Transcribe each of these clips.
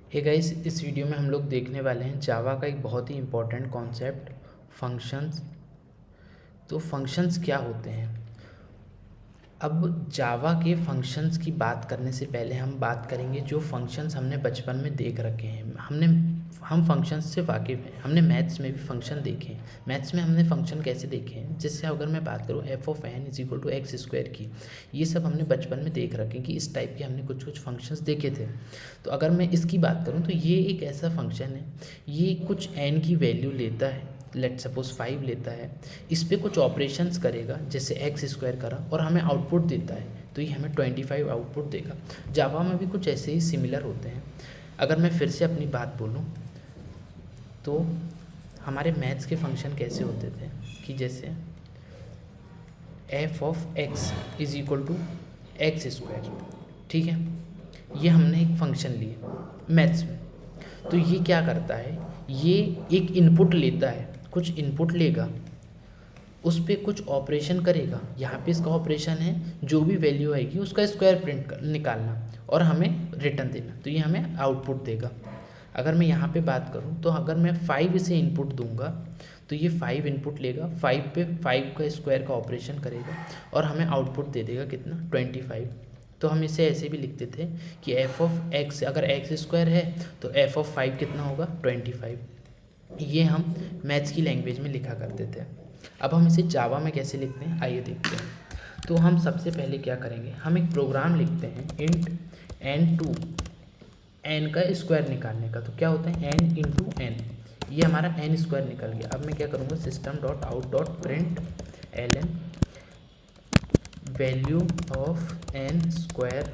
Hey guys, इस video में हम लोग देखने वाले हैं जावा का एक बहुत ही इम्पोर्टेंट कॉन्सेप्ट फंक्शंस। तो फंक्शंस क्या होते हैं? अब जावा के फंक्शंस की बात करने से पहले हम बात करेंगे जो फंक्शंस हमने बचपन में देख रखे हैं। हम फंक्शंस से वाकिफ़ हैं। हमने मैथ्स में भी फंक्शन देखे हैं। मैथ्स में हमने फंक्शन कैसे देखे हैं, जिससे अगर मैं बात करूँ f of n is equal to x square की, ये सब हमने बचपन में देख रखे हैं कि इस टाइप के हमने कुछ कुछ फंक्शंस देखे थे। तो अगर मैं इसकी बात करूँ तो ये एक ऐसा फंक्शन है, ये कुछ एन की वैल्यू लेता है, लेट सपोज 5 लेता है, इस पर कुछ ऑपरेशंस करेगा जैसे एक्स स्क्वायर करा और हमें आउटपुट देता है, तो ये हमें 25 आउटपुट देगा। जावा में भी कुछ ऐसे ही सिमिलर होते हैं। अगर मैं फिर से अपनी बात बोलूँ तो हमारे मैथ्स के फंक्शन कैसे होते थे कि जैसे F of x is equal to x square, ठीक है, ये हमने एक फंक्शन लिया मैथ्स में। तो ये क्या करता है, ये एक इनपुट लेता है, कुछ इनपुट लेगा, उस पर कुछ ऑपरेशन करेगा। यहाँ पे इसका ऑपरेशन है जो भी वैल्यू आएगी उसका स्क्वायर निकालना और हमें रिटर्न देना, तो ये हमें आउटपुट देगा। अगर मैं यहाँ पे बात करूँ तो अगर मैं 5 इसे इनपुट दूंगा तो ये 5 इनपुट लेगा, 5 पे 5 का स्क्वायर का ऑपरेशन करेगा और हमें आउटपुट दे देगा कितना, 25। तो हम इसे ऐसे भी लिखते थे कि एफ ऑफ एक्स, अगर एक्स स्क्वायर है तो एफ ऑफ 5 कितना होगा, 25। ये हम मैथ्स की लैंग्वेज में लिखा करते थे। अब हम इसे जावा में कैसे लिखते हैं आइए देखते हैं। तो हम सबसे पहले क्या करेंगे, हम एक प्रोग्राम लिखते हैं इंट एन टू एन का स्क्वायर निकालने का। तो क्या होता है, एन इंटू एन, ये हमारा एन स्क्वायर निकल गया। अब मैं क्या करूँगा, system dot out dot print L N value of N square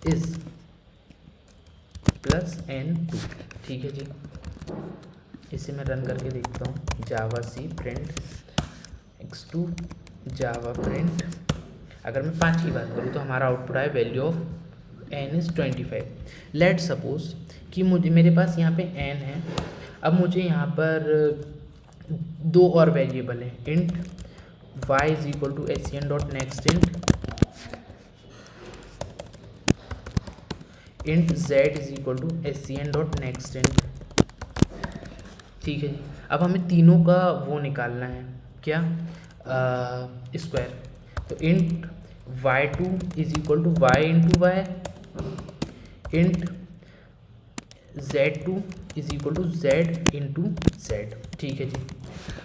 is plus N two, ठीक है जी। इसे मैं रन करके देखता हूँ, Java C print X two Java print. अगर मैं 5 की बात करूँ तो हमारा आउटपुट आया value of n is 25। Let suppose कि मेरे पास यहाँ पे एन है। अब मुझे यहाँ पर दो और वेरिएबल हैं, int y is equal to S C N dot next int z is equal to S C N dot next int, ठीक है जी। अब हमें तीनों का वो निकालना है, क्या, स्क्वायर। तो int y two is equal to y into y, int z two is equal to z into z, ठीक है जी।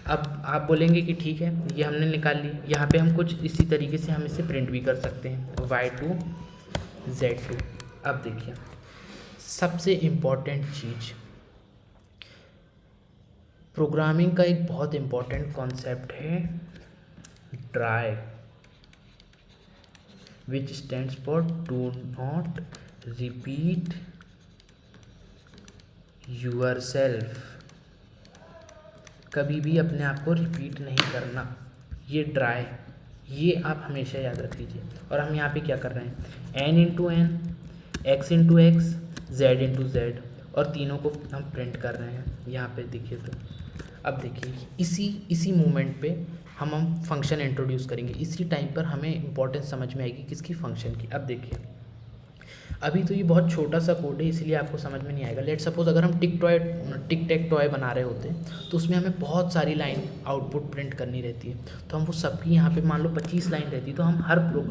अब आप बोलेंगे कि ठीक है, ये हमने निकाल ली। यहाँ पे हम कुछ इसी तरीके से हम इसे प्रिंट भी कर सकते हैं, वाई टू जेड टू। अब देखिए सबसे इम्पॉर्टेंट चीज़, प्रोग्रामिंग का एक बहुत इम्पॉर्टेंट कॉन्सेप्ट है DRY, which stands for do not repeat yourself. कभी भी अपने आप को रिपीट नहीं करना, ये ट्राई, ये आप हमेशा याद रख लीजिए। और हम यहाँ पे क्या कर रहे हैं, n into n, x into x, z into z, और तीनों को हम प्रिंट कर रहे हैं यहाँ पे देखिए। तो अब देखिए इसी मोमेंट पे हम फंक्शन इंट्रोड्यूस करेंगे। इसी टाइम पर हमें इंपॉर्टेंस समझ में आएगी किसकी, फंक्शन की। अब देखिए अभी तो ये बहुत छोटा सा कोड है इसलिए आपको समझ में नहीं आएगा। लेट सपोज अगर हम टिक टेक टॉय बना रहे होते तो उसमें हमें बहुत सारी लाइन आउटपुट प्रिंट करनी रहती है। तो हम वो सबकी यहाँ पे मान लो 25 लाइन रहती है, तो हम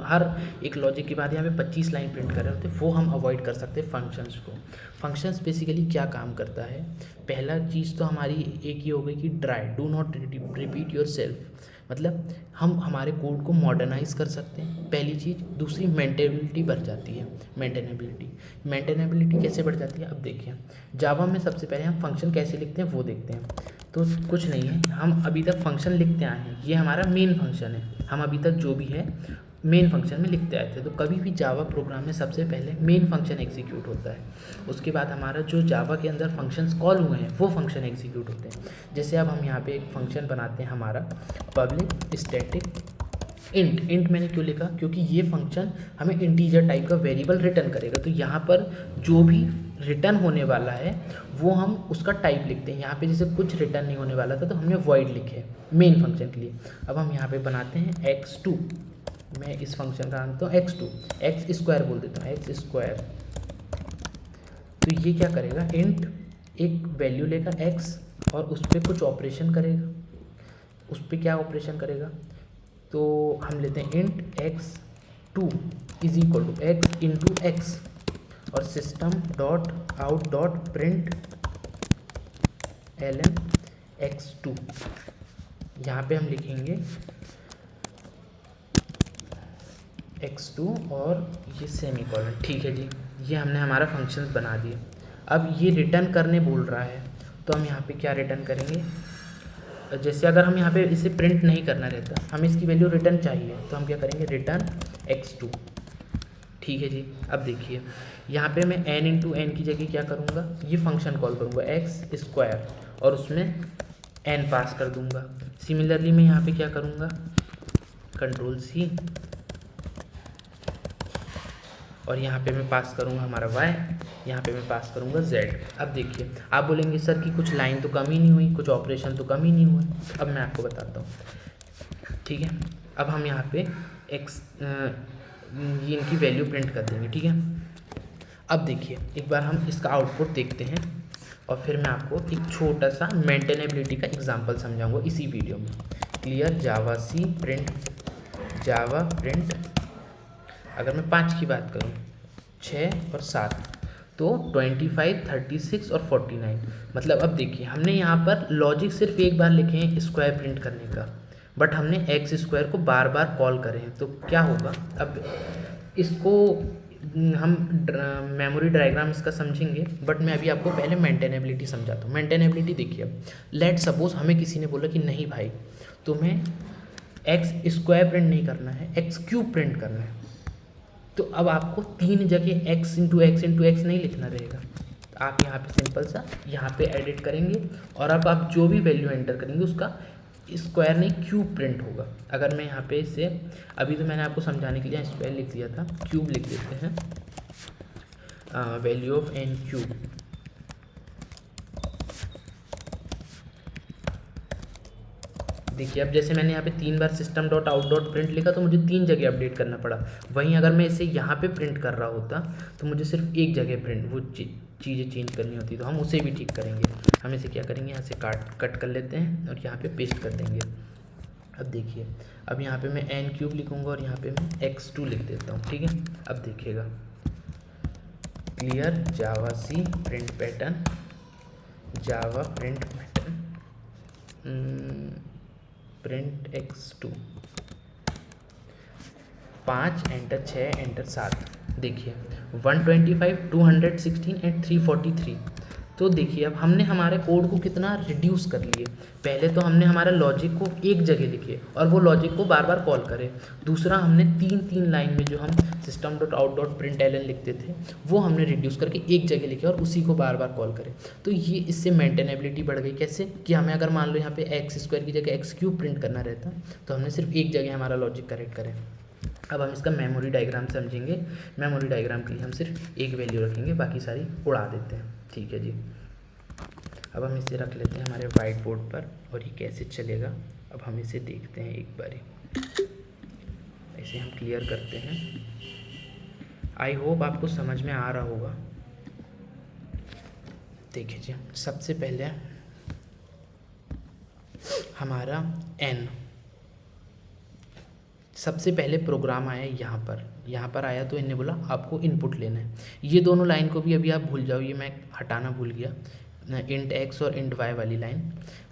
हर एक लॉजिक के बाद यहाँ पे 25 लाइन प्रिंट कर रहे होते, वो हम अवॉइड कर सकते हैं फंक्शंस को। फंक्शंस बेसिकली क्या काम करता है, पहला चीज़ तो हमारी एक ही हो गई कि try, do not repeat your self, मतलब हम हमारे कोड को मॉडर्नाइज कर सकते हैं, पहली चीज़। दूसरी मेंटेनेबिलिटी बढ़ जाती है। मेंटेनेबिलिटी कैसे बढ़ जाती है, अब देखिए जावा में सबसे पहले हम फंक्शन कैसे लिखते हैं वो देखते हैं। तो कुछ नहीं है, हम अभी तक फंक्शन लिखते आए हैं, ये हमारा मेन फंक्शन है, हम अभी तक जो भी है मेन फंक्शन में लिखते आए थे। तो कभी भी जावा प्रोग्राम में सबसे पहले मेन फंक्शन एग्जीक्यूट होता है, उसके बाद हमारा जो जावा के अंदर फंक्शंस कॉल हुए हैं वो फंक्शन एग्जीक्यूट होते हैं। जैसे अब हम यहाँ पे एक फंक्शन बनाते हैं हमारा पब्लिक स्टैटिक इंट मैंने क्यों लिखा, क्योंकि ये फंक्शन हमें इंटीजर टाइप का वेरिएबल रिटर्न करेगा। तो यहाँ पर जो भी रिटर्न होने वाला है वो हम उसका टाइप लिखते हैं। यहाँ पे जैसे कुछ रिटर्न नहीं होने वाला था तो हमने वॉइड लिखे मेन फंक्शन के लिए। अब हम यहाँ पे बनाते हैं x2, मैं इस फंक्शन का नाम तो x2, एक्स स्क्वायर बोल देता हूँ, एक्स स्क्वायर तो ये क्या करेगा, इंट एक वैल्यू लेगा x और उस पर कुछ ऑपरेशन करेगा। उस पर क्या ऑपरेशन करेगा, तो हम लेते हैं int x2 is equal to X into X और system dot out dot print ln x2। यहाँ पे हम लिखेंगे x2 और ये सेमीकोलन। ठीक है जी, ये हमने हमारा फंक्शन बना दिया। अब ये रिटर्न करने बोल रहा है, तो हम यहाँ पे क्या रिटर्न करेंगे, जैसे अगर हम यहाँ पे इसे प्रिंट नहीं करना रहता, हमें इसकी वैल्यू रिटर्न चाहिए, तो हम क्या करेंगे, रिटर्न x2। ठीक है जी। अब देखिए यहाँ पे मैं n इंटू एन की जगह क्या करूँगा, ये फंक्शन कॉल करूँगा x स्क्वायर और उसमें n पास कर दूँगा। सिमिलरली मैं यहाँ पे क्या करूँगा, कंट्रोल C और यहाँ पे मैं पास करूँगा हमारा y, यहाँ पे मैं पास करूँगा z। अब देखिए आप बोलेंगे सर कि कुछ लाइन तो कम ही नहीं हुई, कुछ ऑपरेशन तो कम ही नहीं हुआ। अब मैं आपको बताता हूँ। ठीक है, अब हम यहाँ पे x ये इनकी वैल्यू प्रिंट कर देंगे। ठीक है, अब देखिए एक बार हम इसका आउटपुट देखते हैं और फिर मैं आपको एक छोटा सा मेंटेनेबिलिटी का एग्जांपल समझाऊंगा इसी वीडियो में। क्लियर जावा सी प्रिंट जावा प्रिंट, अगर मैं 5 की बात करूँ, 6 और 7, तो 25, 36 और 49। मतलब अब देखिए हमने यहाँ पर लॉजिक सिर्फ एक बार लिखे हैं स्क्वायर प्रिंट करने का, बट हमने एक्स स्क्वायर को बार बार कॉल करें हैं, तो क्या होगा। अब इसको हम मेमोरी डायग्राम इसका समझेंगे, बट मैं अभी आपको पहले मेंटेनेबिलिटी समझाता हूँ। मेंटेनेबिलिटी देखिए, अब लेट सपोज हमें किसी ने बोला कि नहीं भाई तुम्हें एक्स स्क्वायर प्रिंट नहीं करना है, एक्स क्यूब प्रिंट करना है, तो अब आपको 3 जगह x इंटू एक्स नहीं लिखना रहेगा। आप यहाँ पे सिंपल सा यहाँ पे एडिट करेंगे और अब आप जो भी वैल्यू एंटर करेंगे उसका स्क्वायर नहीं क्यूब प्रिंट होगा। अगर मैं यहाँ पे इसे, अभी तो मैंने आपको समझाने के लिए स्क्वायर लिख दिया था, क्यूब लिख देते हैं, वैल्यू ऑफ n क्यूब। देखिए अब जैसे मैंने यहाँ पे 3 बार system dot out dot print लिखा तो मुझे 3 जगह अपडेट करना पड़ा। वहीं अगर मैं इसे यहाँ पे प्रिंट कर रहा होता तो मुझे सिर्फ एक जगह प्रिंट वो चीज़ें चेंज करनी होती, तो हम उसे भी ठीक करेंगे। हम इसे क्या करेंगे, यहाँ से कट कर लेते हैं और यहाँ पे पेस्ट कर देंगे। अब देखिए अब यहाँ पे मैं n क्यूब लिखूँगा और यहाँ पे मैं x2 लिख देता हूँ। ठीक है, अब देखिएगा clear Java C print pattern Java print pattern print x2 5 enter 6 enter 7। देखिए 125 216 एंड 343। तो देखिए अब हमने हमारे कोड को कितना रिड्यूस कर लिए। पहले तो हमने हमारे लॉजिक को एक जगह लिखे और वो लॉजिक को बार बार कॉल करे। दूसरा हमने 3 लाइन में जो हम system dot out dot println लिखते थे वो हमने रिड्यूस करके एक जगह लिखे और उसी को बार बार कॉल करें। तो ये इससे मेंटेनेबिलिटी बढ़ गई। कैसे कि हमें अगर मान लो यहाँ पे एक्स स्क्वायर की जगह एक्स क्यूब प्रिंट करना रहता तो हमने सिर्फ एक जगह हमारा लॉजिक करेक्ट करें। अब हम इसका मेमोरी डायग्राम समझेंगे। मेमोरी डायग्राम के लिए हम सिर्फ एक वैल्यू रखेंगे, बाकी सारी उड़ा देते हैं। ठीक है जी, अब हम इसे रख लेते हैं हमारे वाइट बोर्ड पर और ये कैसे चलेगा अब हम इसे देखते हैं एक बारी। ऐसे हम क्लियर करते हैं। आई होप आपको समझ में आ रहा होगा। देखिए जी, सबसे पहले हमारा n, सबसे पहले प्रोग्राम आया यहाँ पर आया तो इन्हें बोला आपको इनपुट लेना है। ये दोनों लाइन को भी अभी आप भूल जाओ, ये मैं हटाना भूल गया, इंट x और इंट y वाली लाइन।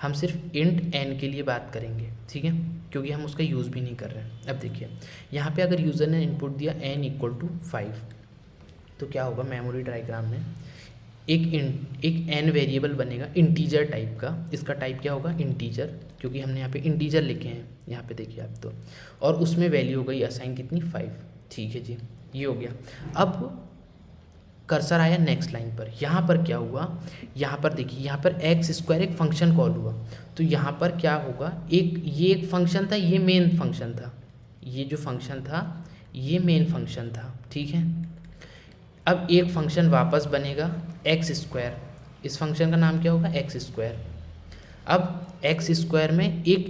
हम सिर्फ इंट n के लिए बात करेंगे, ठीक है, क्योंकि हम उसका यूज़ भी नहीं कर रहे हैं। अब देखिए यहाँ पे अगर यूज़र ने इनपुट दिया n इक्वल टू 5 तो क्या होगा, मेमोरी डायग्राम में एक n वेरिएबल बनेगा इंटीजर टाइप का। इसका टाइप क्या होगा, इंटीजर, क्योंकि हमने यहाँ पे इंटीजर लिखे हैं। यहाँ पे देखिए आप तो, और उसमें वैल्यू हो गई असाइन कितनी, 5। ठीक है जी, ये हो गया। अब कर्सर आया नेक्स्ट लाइन पर। यहाँ पर क्या हुआ, यहाँ पर देखिए यहाँ पर एक्स स्क्वायर एक फंक्शन कॉल हुआ। तो यहाँ पर क्या होगा, ये एक फंक्शन था, ये मेन फंक्शन था, ये जो फंक्शन था ये मेन फंक्शन था। ठीक है, अब एक फंक्शन वापस बनेगा एक्स स्क्वायर। इस फंक्शन का नाम क्या होगा, एक्स स्क्वायर। अब एक्स स्क्वायर में एक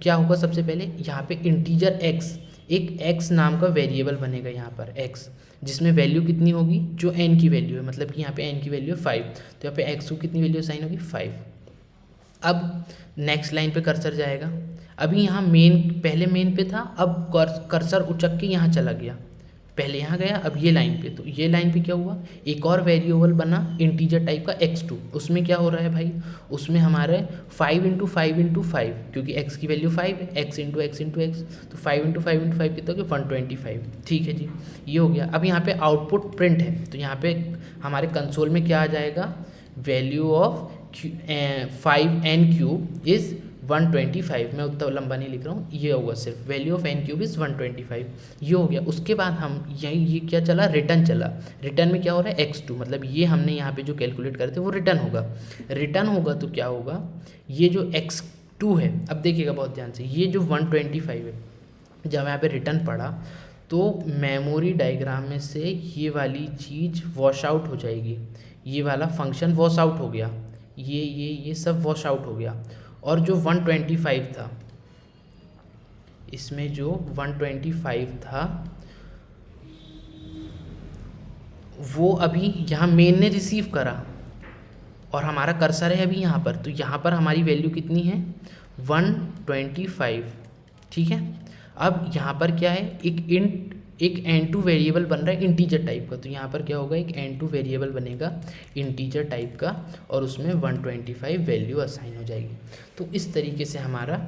क्या होगा, सबसे पहले यहाँ पे इंटीजर एक्स, एक एक्स नाम का वेरिएबल बनेगा यहाँ पर एक्स। जिसमें वैल्यू कितनी होगी, जो n की वैल्यू है, मतलब कि यहाँ पे n की वैल्यू है 5, तो यहाँ पे x को कितनी वैल्यू असाइन होगी 5। अब नेक्स्ट लाइन पे कर्सर जाएगा। अभी यहाँ मेन, पहले मेन पे था, अब कर्सर उचक के यहाँ चला गया, पहले यहाँ गया अब ये लाइन पे, तो ये लाइन पे क्या हुआ, एक और वेरिएबल बना इंटीजर टाइप का x2। उसमें क्या हो रहा है भाई, उसमें हमारे 5 इंटू 5 इंटू 5, क्योंकि x की वैल्यू 5 है, x into x into x, तो 5 इंटू 5 इंटू 5 कितना हो गया 125। ठीक है जी, ये हो गया। अब यहाँ पे आउटपुट प्रिंट है, तो यहाँ पे हमारे कंसोल में क्या आ जाएगा, वैल्यू ऑफ 5n³ इज़ 125। मैं उतना लंबा नहीं लिख रहा हूँ, ये होगा सिर्फ वैल्यू ऑफ n³ इज़ 125, ये हो गया। उसके बाद हम ये क्या चला, रिटर्न चला। रिटर्न में क्या हो रहा है x2, मतलब ये हमने यहाँ पे जो कैलकुलेट करे थे वो रिटर्न होगा। रिटर्न होगा तो क्या होगा, ये जो x2 है, अब देखिएगा बहुत ध्यान से, ये जो 125 है, जब यहाँ पे रिटर्न पड़ा तो मेमोरी डायग्राम में से ये वाली चीज़ वॉश आउट हो जाएगी, ये वाला फंक्शन वॉश आउट हो गया, ये सब वॉश आउट हो गया। और जो 125 था, इसमें जो 125 था वो अभी यहाँ मेन ने रिसीव करा और हमारा कर्सर है अभी यहाँ पर, तो यहाँ पर हमारी वैल्यू कितनी है 125। ठीक है, अब यहाँ पर क्या है, एक n2 वेरिएबल बन रहा है इंटीजर टाइप का, तो यहाँ पर क्या होगा, एक n2 वेरिएबल बनेगा इंटीजर टाइप का और उसमें 125 वैल्यू असाइन हो जाएगी। तो इस तरीके से हमारा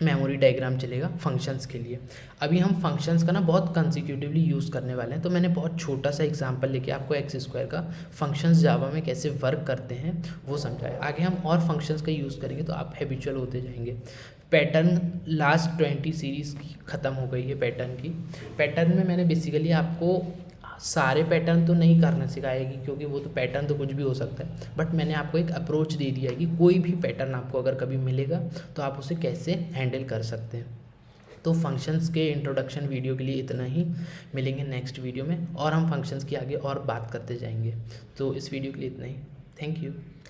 मेमोरी डायग्राम चलेगा फंक्शंस के लिए। अभी हम फंक्शंस का ना बहुत कंसिक्यूटिवली यूज़ करने वाले हैं, तो मैंने बहुत छोटा सा एग्जांपल लेके आपको x² का फंक्शंस जावा में कैसे वर्क करते हैं वो समझाया। आगे हम और फंक्शंस का यूज़ करेंगे तो आप हैबिचुअल होते जाएंगे। पैटर्न लास्ट 20 सीरीज़ की ख़त्म हो गई है पैटर्न की। पैटर्न में मैंने बेसिकली आपको सारे पैटर्न तो नहीं करना सिखाएगी, क्योंकि वो तो पैटर्न तो कुछ भी हो सकता है, बट मैंने आपको एक अप्रोच दे दिया है कि कोई भी पैटर्न आपको अगर कभी मिलेगा तो आप उसे कैसे हैंडल कर सकते हैं। तो फंक्शंस के इंट्रोडक्शन वीडियो के लिए इतना ही, मिलेंगे नेक्स्ट वीडियो में और हम फंक्शंस की आगे और बात करते जाएंगे। तो इस वीडियो के लिए इतना ही, थैंक यू।